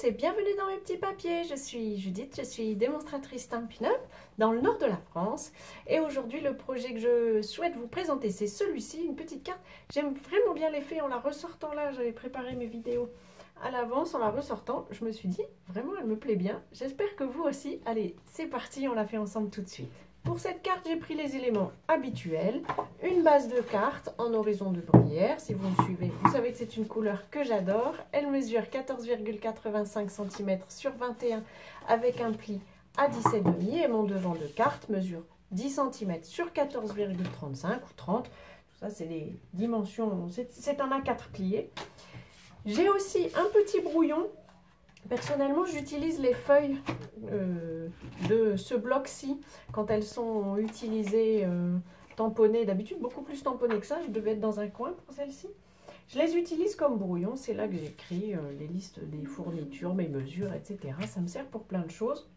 et bienvenue dans mes petits papiers. Je suis Judith, je suis démonstratrice Stampin' Up dans le nord de la France. Et aujourd'hui, le projet que je souhaite vous présenter, c'est celui-ci, une petite carte. J'aime vraiment bien l'effet en la ressortant là. J'avais préparé mes vidéos à l'avance en la ressortant. Je me suis dit, vraiment, elle me plaît bien. J'espère que vous aussi. Allez, c'est parti, on la fait ensemble tout de suite. Pour cette carte, j'ai pris les éléments habituels, une base de carte en horizon de bruyère. Si vous me suivez, vous savez que c'est une couleur que j'adore. Elle mesure 14,85 cm sur 21 avec un pli à 17,5 et mon devant de carte mesure 10 cm sur 14,35 ou 30. Tout ça, c'est les dimensions, c'est un A4 plié. J'ai aussi un petit brouillon. Personnellement, j'utilise les feuilles de ce bloc-ci quand elles sont utilisées, tamponnées. D'habitude, beaucoup plus tamponnées que ça. Je devais être dans un coin pour celle-ci. Je les utilise comme brouillon. C'est là que j'écris les listes des fournitures, mes mesures, etc. Ça me sert pour plein de choses.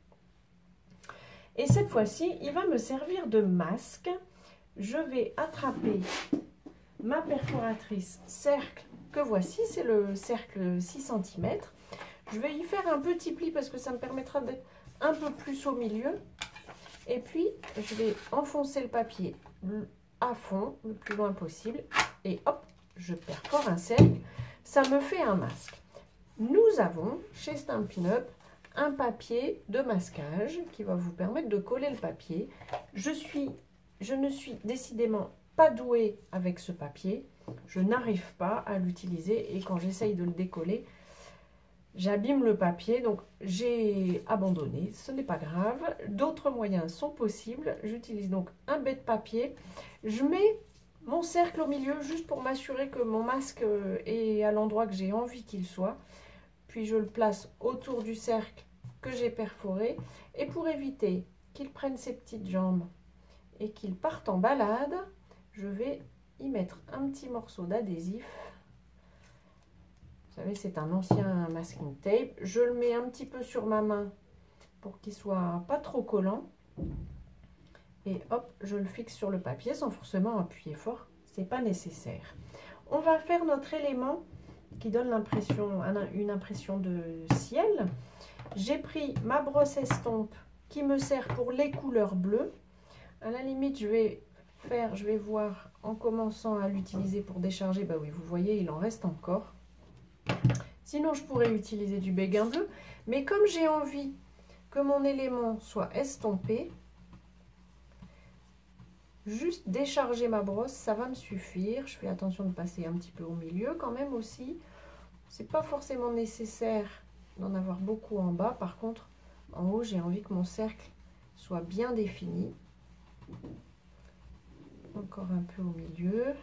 Et cette fois-ci, il va me servir de masque. Je vais attraper ma perforatrice cercle que voici. C'est le cercle 6 cm. Je vais y faire un petit pli parce que ça me permettra d'être un peu plus au milieu. Et puis, je vais enfoncer le papier à fond, le plus loin possible. Et hop, je perfore un cercle. Ça me fait un masque. Nous avons, chez Stampin' Up, un papier de masquage qui va vous permettre de coller le papier. Je ne suis décidément pas douée avec ce papier. Je n'arrive pas à l'utiliser et quand j'essaye de le décoller, j'abîme le papier, donc j'ai abandonné, ce n'est pas grave. D'autres moyens sont possibles. J'utilise donc un baie de papier. Je mets mon cercle au milieu juste pour m'assurer que mon masque est à l'endroit que j'ai envie qu'il soit. Puis je le place autour du cercle que j'ai perforé. Et pour éviter qu'il prenne ses petites jambes et qu'il parte en balade, je vais y mettre un petit morceau d'adhésif. Vous savez, c'est un ancien masking tape. Je le mets un petit peu sur ma main pour qu'il soit pas trop collant. Et hop, je le fixe sur le papier sans forcément appuyer fort. C'est pas nécessaire. On va faire notre élément qui donne l'impression, une impression de ciel. J'ai pris ma brosse estompe qui me sert pour les couleurs bleues. À la limite, je vais voir en commençant à l'utiliser pour décharger. Bah oui, vous voyez, il en reste encore. Sinon, je pourrais utiliser du béguin bleu. Mais comme j'ai envie que mon élément soit estompé, juste décharger ma brosse, ça va me suffire. Je fais attention de passer un petit peu au milieu quand même aussi. C'est pas forcément nécessaire d'en avoir beaucoup en bas. Par contre, en haut, j'ai envie que mon cercle soit bien défini. Encore un peu au milieu.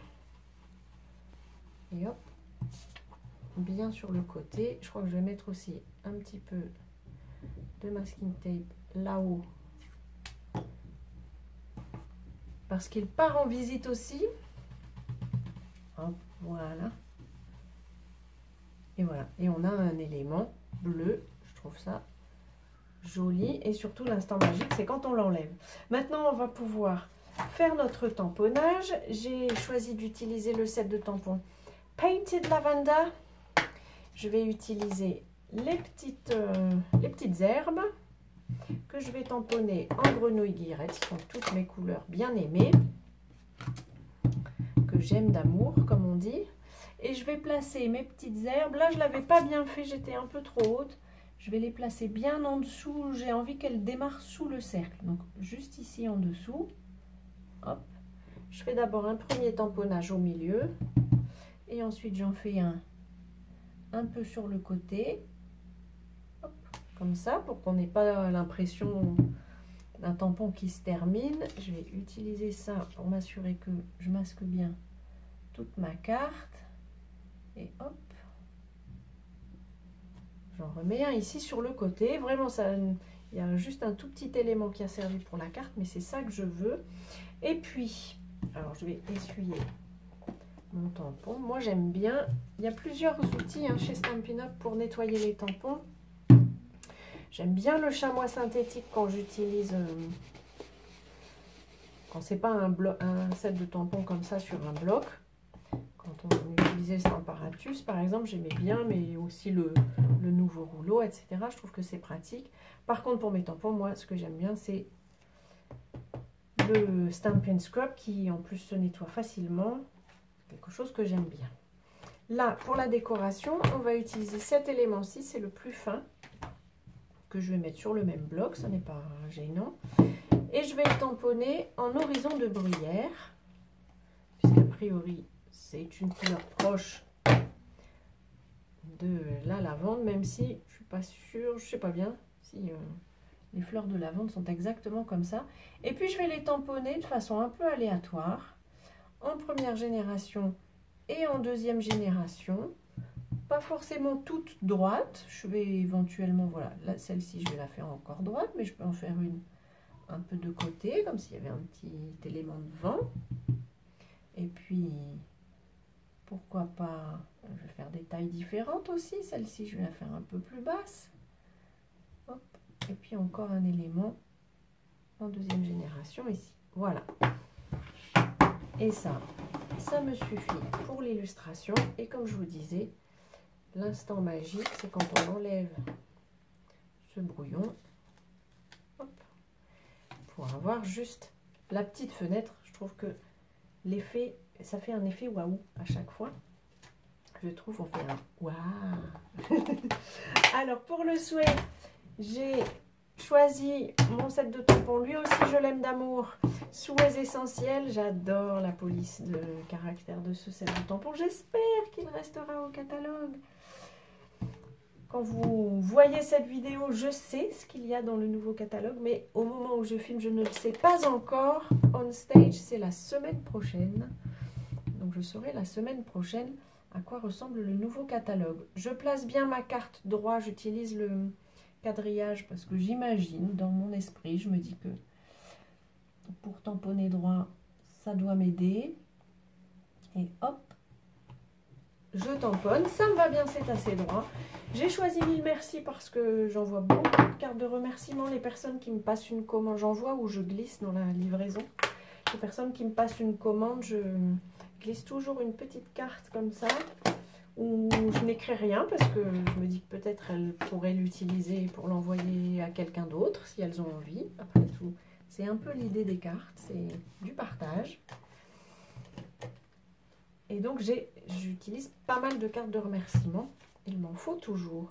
Et hop. Bien sur le côté. Je crois que je vais mettre aussi un petit peu de masking tape là-haut parce qu'il part en visite aussi. Hop, voilà. Et voilà. Et on a un élément bleu. Je trouve ça joli. Et surtout, l'instant magique, c'est quand on l'enlève. Maintenant, on va pouvoir faire notre tamponnage. J'ai choisi d'utiliser le set de tampons Painted Lavender. Je vais utiliser les petites herbes que je vais tamponner en grenouille guillerette. Ce sont toutes mes couleurs bien aimées, que j'aime d'amour, comme on dit. Et je vais placer mes petites herbes. Là, je ne l'avais pas bien fait, j'étais un peu trop haute. Je vais les placer bien en dessous. J'ai envie qu'elles démarrent sous le cercle. Donc, juste ici en dessous. Hop. Je fais d'abord un premier tamponnage au milieu. Et ensuite, j'en fais un peu sur le côté, hop, comme ça, pour qu'on n'ait pas l'impression d'un tampon qui se termine. Je vais utiliser ça pour m'assurer que je masque bien toute ma carte. Et hop, j'en remets un ici sur le côté. Vraiment, ça, il y a juste un tout petit élément qui a servi pour la carte, mais c'est ça que je veux. Et puis, alors je vais essuyer mon tampon. Moi j'aime bien, il y a plusieurs outils chez Stampin' Up pour nettoyer les tampons. J'aime bien le chamois synthétique quand j'utilise, quand c'est pas un set de tampons comme ça sur un bloc. Quand on utilise utilisé le Stamparatus, par exemple, j'aimais bien, mais aussi le nouveau rouleau, etc. Je trouve que c'est pratique. Par contre, pour mes tampons, moi, ce que j'aime bien, c'est le Stamp Scrub qui, en plus, se nettoie facilement. Quelque chose que j'aime bien. Là, pour la décoration, on va utiliser cet élément-ci, c'est le plus fin, que je vais mettre sur le même bloc, ça n'est pas gênant. Et je vais le tamponner en horizon de bruyère, puisqu'a priori, c'est une couleur proche de la lavande, même si je suis pas sûre, je sais pas bien si les fleurs de lavande sont exactement comme ça. Et puis je vais les tamponner de façon un peu aléatoire, en première génération et en deuxième génération. Pas forcément toute droite, je vais éventuellement, voilà, là celle-ci je vais la faire encore droite, mais je peux en faire une un peu de côté, comme s'il y avait un petit élément de vent. Et puis, pourquoi pas, je vais faire des tailles différentes aussi. Celle-ci, je vais la faire un peu plus basse. Hop. Et puis encore un élément en deuxième génération ici. Voilà. Et ça me suffit pour l'illustration. Et comme je vous disais, l'instant magique, c'est quand on enlève ce brouillon. Hop. Pour avoir juste la petite fenêtre. Je trouve que l'effet, ça fait un effet waouh à chaque fois. Je trouve, on fait un waouh. Alors pour le souhait, j'ai choisi mon set de tampons. Lui aussi, je l'aime d'amour. Souhaits essentiels. J'adore la police de caractère de ce set de tampons. J'espère qu'il restera au catalogue. Quand vous voyez cette vidéo, je sais ce qu'il y a dans le nouveau catalogue, mais au moment où je filme, je ne le sais pas encore. On stage, c'est la semaine prochaine. Donc je saurai la semaine prochaine à quoi ressemble le nouveau catalogue. Je place bien ma carte droit, j'utilise le quadrillage parce que j'imagine, dans mon esprit, je me dis que pour tamponner droit, ça doit m'aider. Et hop, je tamponne, ça me va bien, c'est assez droit. J'ai choisi Mille Merci parce que j'envoie beaucoup de cartes de remerciement. Les personnes qui me passent une commande, j'envoie ou je glisse dans la livraison. Les personnes qui me passent une commande, je glisse toujours une petite carte comme ça, où je n'écris rien parce que je me dis que peut-être elles pourraient l'utiliser pour l'envoyer à quelqu'un d'autre si elles ont envie. Après tout, c'est un peu l'idée des cartes, c'est du partage. Et donc j'utilise pas mal de cartes de remerciement. Il m'en faut toujours.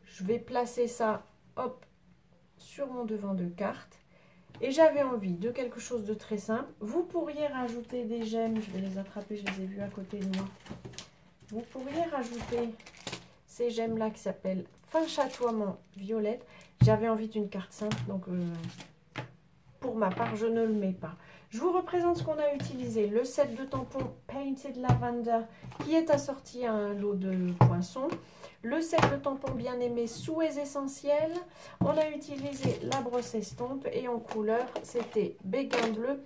Je vais placer ça, hop, sur mon devant de carte. Et j'avais envie de quelque chose de très simple. Vous pourriez rajouter des gemmes. Je vais les attraper, je les ai vues à côté de moi. Vous pourriez rajouter ces gemmes-là qui s'appellent Fin Chatoiement Violette. J'avais envie d'une carte simple, donc pour ma part, je ne le mets pas. Je vous représente ce qu'on a utilisé. Le set de tampons Painted Lavender qui est assorti à un lot de poinçons. Le set de tampons Bien-Aimé Souhaits Essentiels. On a utilisé la brosse estompe et en couleur, c'était Béguin Bleu,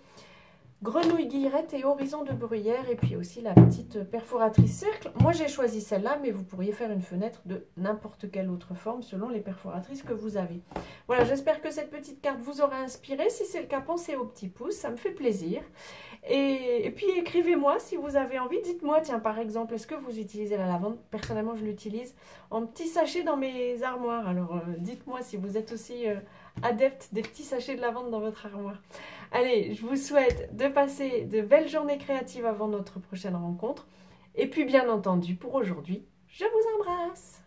Grenouille Guillerette et Horizon de Bruyère. Et puis aussi la petite perforatrice cercle. Moi, j'ai choisi celle-là, mais vous pourriez faire une fenêtre de n'importe quelle autre forme selon les perforatrices que vous avez. Voilà, j'espère que cette petite carte vous aura inspiré. Si c'est le cas, pensez au petit pouce, ça me fait plaisir. Et puis écrivez-moi si vous avez envie. Dites-moi, tiens, par exemple, est-ce que vous utilisez la lavande? Personnellement, je l'utilise en petits sachets dans mes armoires. Alors, dites-moi si vous êtes aussi adepte des petits sachets de lavande dans votre armoire. Allez, je vous souhaite de passer de belles journées créatives avant notre prochaine rencontre. Et puis, bien entendu, pour aujourd'hui, je vous embrasse.